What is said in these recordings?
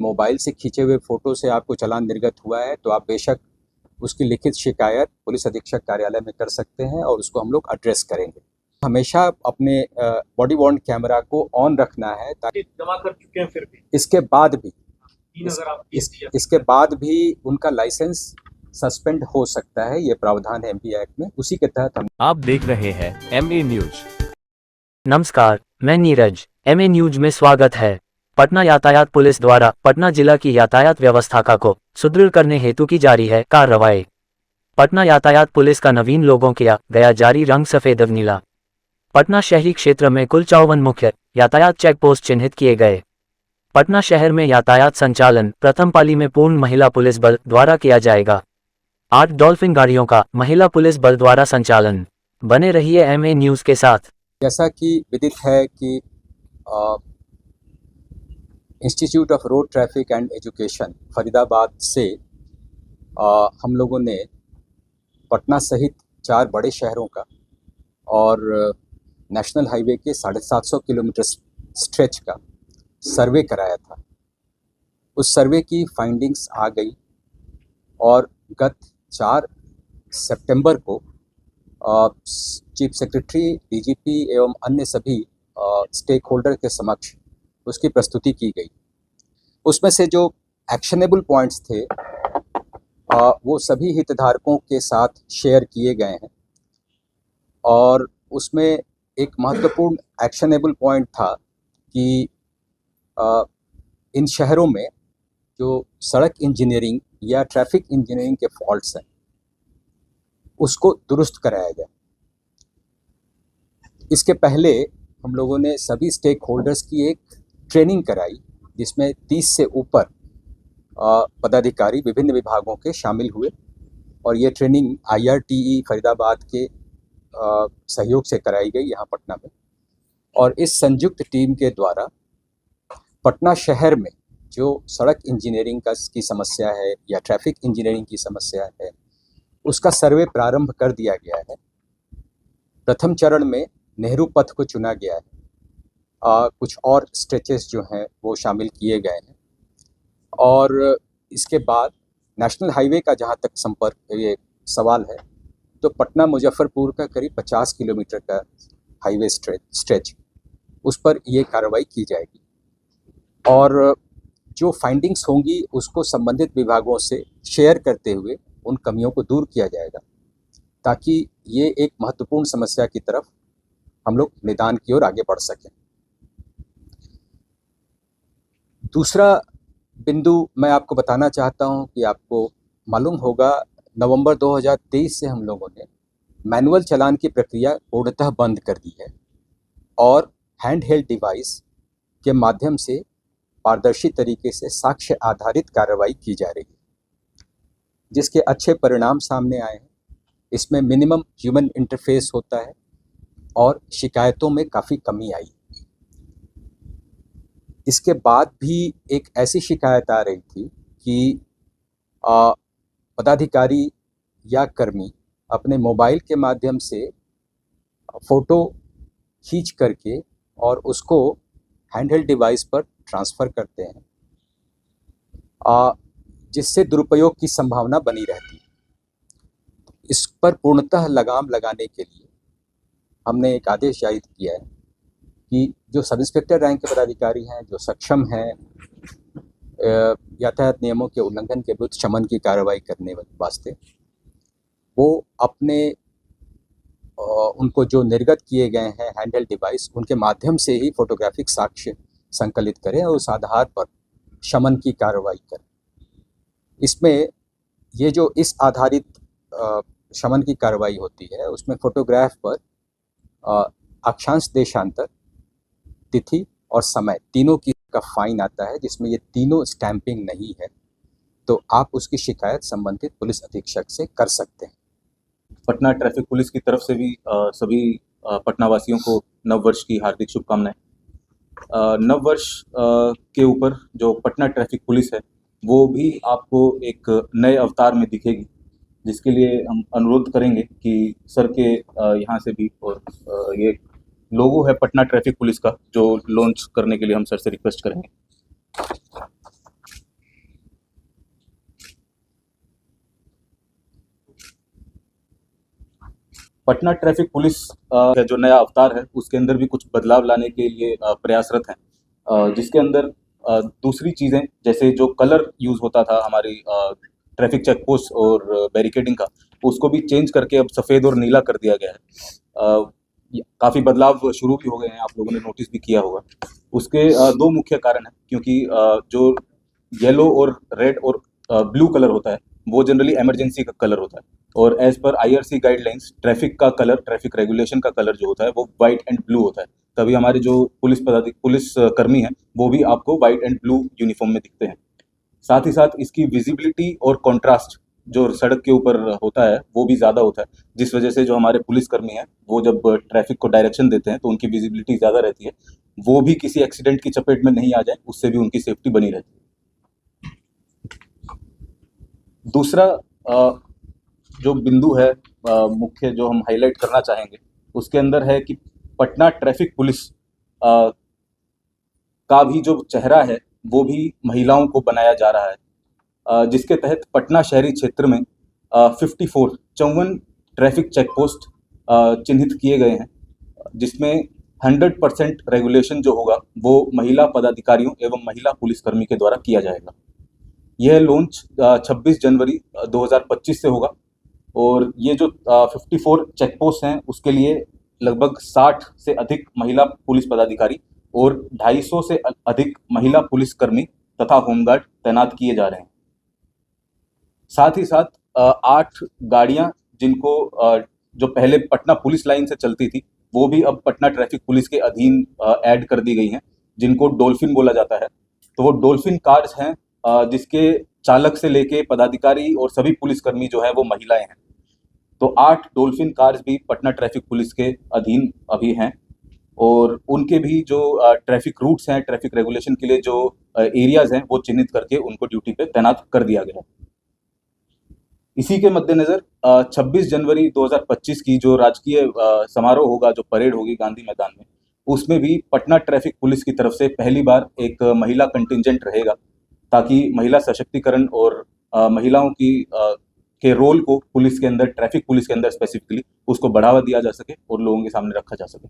Mobile से खींचे हुए फ़ोटो से आपको चालान निर्गत हुआ है तो आप बेशक उसकी लिखित शिकायत पुलिस अधीक्षक कार्यालय में कर सकते हैं और उसको हम लोग एड्रेस करेंगे। हमेशा अपने बॉडी वॉर्न कैमरा को ऑन रखना है ताकि जमा कर चुके हैं फिर भी इसके बाद भी इसके बाद भी उनका लाइसेंस सस्पेंड हो सकता है। ये प्रावधान है एमपी एक्ट में, उसी के तहत हम। आप देख रहे हैं एमए न्यूज। नमस्कार, मैं नीरज। एमए न्यूज में स्वागत है। पटना यातायात पुलिस द्वारा पटना जिला की यातायात व्यवस्था को सुदृढ़ करने हेतु की जारी है कार्रवाई। पटना यातायात पुलिस का नवीन लोगों किया गया जारी रंग सफेद व नीला। पटना शहरी क्षेत्र में कुल 54 मुख्य यातायात चेक पोस्ट चिन्हित किए गए। पटना शहर में यातायात संचालन प्रथम पाली में पूर्ण महिला पुलिस बल द्वारा किया जाएगा। 8 डॉल्फिन गाड़ियों का महिला पुलिस बल द्वारा संचालन। बने रहिए एमए न्यूज के साथ। जैसा कि विदित है कि institute of road traffic and education Faridabad से हम लोगों ने पटना सहित 4 बड़े शहरों का और नेशनल हाईवे के 750 किलोमीटर स्ट्रेच का सर्वे कराया था। उस सर्वे की फाइंडिंग्स आ गई और गत 4 सितंबर को चीफ सेक्रेटरी, डीजीपी एवं अन्य सभी स्टेक होल्डर के समक्ष उसकी प्रस्तुति की गई। उसमें से जो एक्शनेबल पॉइंट्स थे वो सभी हितधारकों के साथ शेयर किए गए हैं और उसमें एक महत्वपूर्ण एक्शनेबल पॉइंट था कि इन शहरों में जो सड़क इंजीनियरिंग या ट्रैफिक इंजीनियरिंग के फॉल्ट्स हैं उसको दुरुस्त कराया जाए। इसके पहले हम लोगों ने सभी स्टेक होल्डर्स की एक ट्रेनिंग कराई जिसमें 30 से ऊपर पदाधिकारी विभिन्न विभागों के शामिल हुए और ये ट्रेनिंग IRTE फरीदाबाद के सहयोग से कराई गई यहाँ पटना में। और इस संयुक्त टीम के द्वारा पटना शहर में जो सड़क इंजीनियरिंग की समस्या है या ट्रैफिक इंजीनियरिंग की समस्या है उसका सर्वे प्रारंभ कर दिया गया है। प्रथम चरण में नेहरू पथ को चुना गया है। कुछ और स्ट्रेचेस जो हैं वो शामिल किए गए हैं और इसके बाद नेशनल हाईवे का जहाँ तक संपर्क ये सवाल है तो पटना मुजफ्फरपुर का करीब 50 किलोमीटर का हाईवे स्ट्रेच उस पर ये कार्रवाई की जाएगी और जो फाइंडिंग्स होंगी उसको संबंधित विभागों से शेयर करते हुए उन कमियों को दूर किया जाएगा ताकि ये एक महत्वपूर्ण समस्या की तरफ हम लोग निदान की ओर आगे बढ़ सकें। दूसरा बिंदु मैं आपको बताना चाहता हूं कि आपको मालूम होगा नवंबर 2023 से हम लोगों ने मैनुअल चालान की प्रक्रिया पूर्णतः बंद कर दी है और हैंड हेल्ड डिवाइस के माध्यम से पारदर्शी तरीके से साक्ष्य आधारित कार्रवाई की जा रही है जिसके अच्छे परिणाम सामने आए हैं। इसमें मिनिमम ह्यूमन इंटरफेस होता है और शिकायतों में काफ़ी कमी आई। इसके बाद भी एक ऐसी शिकायत आ रही थी कि पदाधिकारी या कर्मी अपने मोबाइल के माध्यम से फ़ोटो खींच करके और उसको हैंडहेल्ड डिवाइस पर ट्रांसफ़र करते हैं जिससे दुरुपयोग की संभावना बनी रहती है। इस पर पूर्णतः लगाम लगाने के लिए हमने एक आदेश जारी किया है कि जो सब इंस्पेक्टर रैंक के पदाधिकारी हैं जो सक्षम हैं यातायात नियमों के उल्लंघन के विरुद्ध शमन की कार्रवाई करने वास्ते वो अपने उनको जो निर्गत किए गए हैं हैंडहेल्ड डिवाइस उनके माध्यम से ही फोटोग्राफिक साक्ष्य संकलित करें और उस आधार पर शमन की कार्रवाई करें। इसमें ये जो इस आधारित शमन की कार्रवाई होती है उसमें फोटोग्राफ पर अक्षांश देशांतर, तिथि और समय तीनों की का फाइन आता है जिसमें ये तीनों स्टैंपिंग नहीं है तो आप उसकी शिकायत संबंधित पुलिस अधीक्षक से कर सकते हैं। पटना ट्रैफिक पुलिस की तरफ से भी सभी पटना वासियों को नव वर्ष की हार्दिक शुभकामनाएं। नव वर्ष के ऊपर जो पटना ट्रैफिक पुलिस है वो भी आपको एक नए अवतार में दिखेगी जिसके लिए हम अनुरोध करेंगे कि सर के यहाँ से भी और ये लोगो है पटना ट्रैफिक पुलिस का जो लॉन्च करने के लिए हम सर से रिक्वेस्ट करेंगे। पटना ट्रैफिक पुलिस का जो नया अवतार है उसके अंदर भी कुछ बदलाव लाने के लिए प्रयासरत हैं, जिसके अंदर दूसरी चीज़ें जैसे जो कलर यूज़ होता था हमारी ट्रैफिक चेक पोस्ट और बैरिकेडिंग का, उसको भी चेंज करके अब सफ़ेद और नीला कर दिया गया है। काफ़ी बदलाव शुरू भी हो गए हैं, आप लोगों ने नोटिस भी किया होगा। उसके दो मुख्य कारण हैं, क्योंकि जो येलो और रेड और ब्लू कलर होता है वो जनरली इमरजेंसी का कलर होता है, और as per IRC guidelines traffic का कलर, ट्रैफिक रेगुलेशन का कलर जो होता है वो वाइट एंड ब्लू होता है। तभी हमारे जो पुलिस कर्मी हैं वो भी आपको वाइट एंड ब्लू यूनिफॉर्म में दिखते हैं। साथ ही साथ इसकी विजिबिलिटी और कॉन्ट्रास्ट जो सड़क के ऊपर होता है वो भी ज़्यादा होता है, जिस वजह से जो हमारे पुलिसकर्मी हैं वो जब ट्रैफिक को डायरेक्शन देते हैं तो उनकी विजिबिलिटी ज़्यादा रहती है, वो भी किसी एक्सीडेंट की चपेट में नहीं आ जाए, उससे भी उनकी सेफ्टी बनी रहती है। दूसरा जो बिंदु है मुख्य जो हम हाईलाइट करना चाहेंगे उसके अंदर है कि पटना ट्रैफिक पुलिस का भी जो चेहरा है वो भी महिलाओं को बनाया जा रहा है, जिसके तहत पटना शहरी क्षेत्र में 54 ट्रैफिक चेक पोस्ट चिन्हित किए गए हैं, जिसमें 100% रेगुलेशन जो होगा वो महिला पदाधिकारियों एवं महिला पुलिसकर्मी के द्वारा किया जाएगा। यह लॉन्च 26 जनवरी 2025 से होगा, और ये जो 54 चेक पोस्ट हैं उसके लिए लगभग 60 से अधिक महिला पुलिस पदाधिकारी और 250 से अधिक महिला पुलिसकर्मी तथा होमगार्ड तैनात किए जा रहे हैं। साथ ही साथ 8 गाड़ियां जिनको जो पहले पटना पुलिस लाइन से चलती थी वो भी अब पटना ट्रैफिक पुलिस के अधीन ऐड कर दी गई हैं, जिनको डॉल्फिन बोला जाता है। तो वो डॉल्फिन कार्स हैं, जिसके चालक से लेके पदाधिकारी और सभी पुलिसकर्मी जो है वो महिलाएं हैं। तो 8 डॉल्फिन कार्स भी पटना ट्रैफिक पुलिस के अधीन अभी हैं, और उनके भी जो ट्रैफिक रूट्स हैं, ट्रैफिक रेगुलेशन के लिए जो एरियाज हैं वो चिन्हित करके उनको ड्यूटी पे तैनात कर दिया गया है। इसी के मद्देनज़र 26 जनवरी 2025 की जो राजकीय समारोह होगा, जो परेड होगी गांधी मैदान में, उसमें भी पटना ट्रैफिक पुलिस की तरफ से पहली बार एक महिला कंटिंजेंट रहेगा, ताकि महिला सशक्तिकरण और महिलाओं की के रोल को पुलिस के अंदर, ट्रैफिक पुलिस के अंदर स्पेसिफिकली उसको बढ़ावा दिया जा सके और लोगों के सामने रखा जा सके।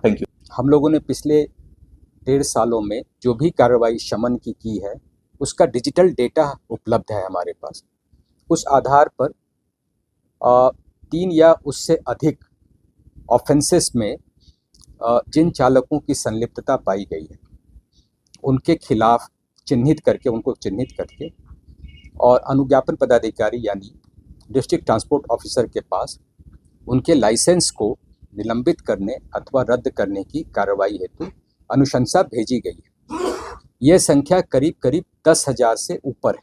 Thank you. हम लोगों ने पिछले 1.5 सालों में जो भी कार्रवाई शमन की है उसका डिजिटल डेटा उपलब्ध है हमारे पास। उस आधार पर 3 या उससे अधिक ऑफेंसेस में जिन चालकों की संलिप्तता पाई गई है उनके खिलाफ उनको चिन्हित करके और अनुज्ञापन पदाधिकारी यानी डिस्ट्रिक्ट ट्रांसपोर्ट ऑफिसर के पास उनके लाइसेंस को निलंबित करने अथवा रद्द करने की कार्रवाई हेतु अनुशंसा भेजी गई है। यह संख्या करीब 10,000 से ऊपर है।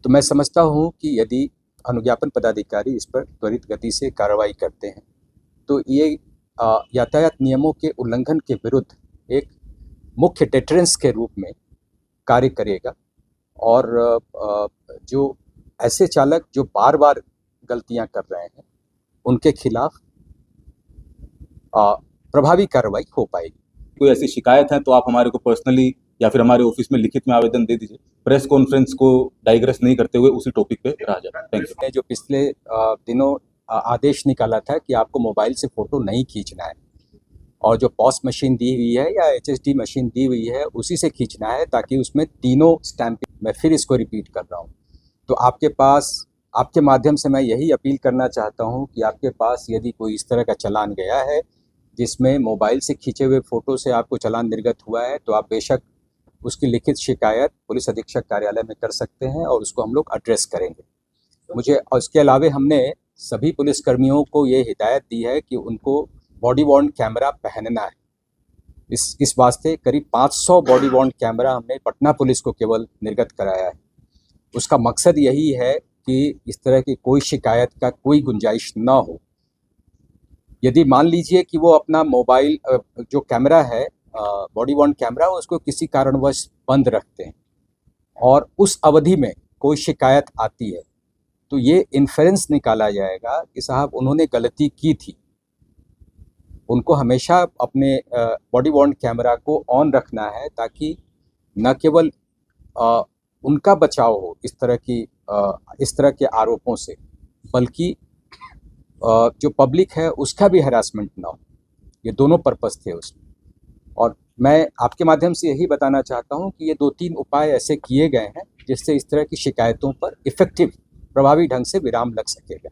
तो मैं समझता हूँ कि यदि अनुज्ञापन पदाधिकारी इस पर त्वरित गति से कार्रवाई करते हैं तो ये यातायात नियमों के उल्लंघन के विरुद्ध एक मुख्य डेटरेंस के रूप में कार्य करेगा, और जो ऐसे चालक जो बार बार गलतियां कर रहे हैं उनके खिलाफ प्रभावी कार्रवाई हो पाएगी। कोई ऐसी शिकायत है तो आप हमारे को पर्सनली या फिर हमारे ऑफिस में लिखित में आवेदन दे दीजिए। प्रेस कॉन्फ्रेंस को डाइग्रेस नहीं करते हुए उसी टॉपिक पे रहा जाए। Thank you. जो पिछले दिनों आदेश निकाला था कि आपको मोबाइल से फ़ोटो नहीं खींचना है, और जो पॉस मशीन दी हुई है या HSD मशीन दी हुई है उसी से खींचना है, ताकि उसमें तीनों स्टैंपिंग, मैं फिर इसको रिपीट कर रहा हूँ। तो आपके माध्यम से मैं यही अपील करना चाहता हूँ कि आपके पास यदि कोई इस तरह का चालान गया है जिसमें मोबाइल से खींचे हुए फ़ोटो से आपको चालान निर्गत हुआ है, तो आप बेशक उसकी लिखित शिकायत पुलिस अधीक्षक कार्यालय में कर सकते हैं और उसको हम लोग एड्रेस करेंगे। और इसके अलावा हमने सभी पुलिसकर्मियों को ये हिदायत दी है कि उनको बॉडी वॉर्न कैमरा पहनना है। इस वास्ते करीब 500 बॉडी वॉर्न कैमरा हमने पटना पुलिस को केवल निर्गत कराया है। उसका मकसद यही है कि इस तरह की कोई शिकायत का कोई गुंजाइश न हो। यदि मान लीजिए कि वो अपना मोबाइल जो कैमरा है, बॉडी वॉर्न कैमरा, उसको किसी कारणवश बंद रखते हैं और उस अवधि में कोई शिकायत आती है, तो ये इन्फेरेंस निकाला जाएगा कि साहब उन्होंने गलती की थी। उनको हमेशा अपने बॉडी वॉर्न कैमरा को ऑन रखना है, ताकि न केवल उनका बचाव हो इस तरह के आरोपों से, बल्कि जो पब्लिक है उसका भी हरासमेंट ना हो। ये दोनों पर्पस थे उसमें। और मैं आपके माध्यम से यही बताना चाहता हूँ कि ये 2-3 उपाय ऐसे किए गए हैं जिससे इस तरह की शिकायतों पर इफ़ेक्टिव प्रभावी ढंग से विराम लग सकेगा।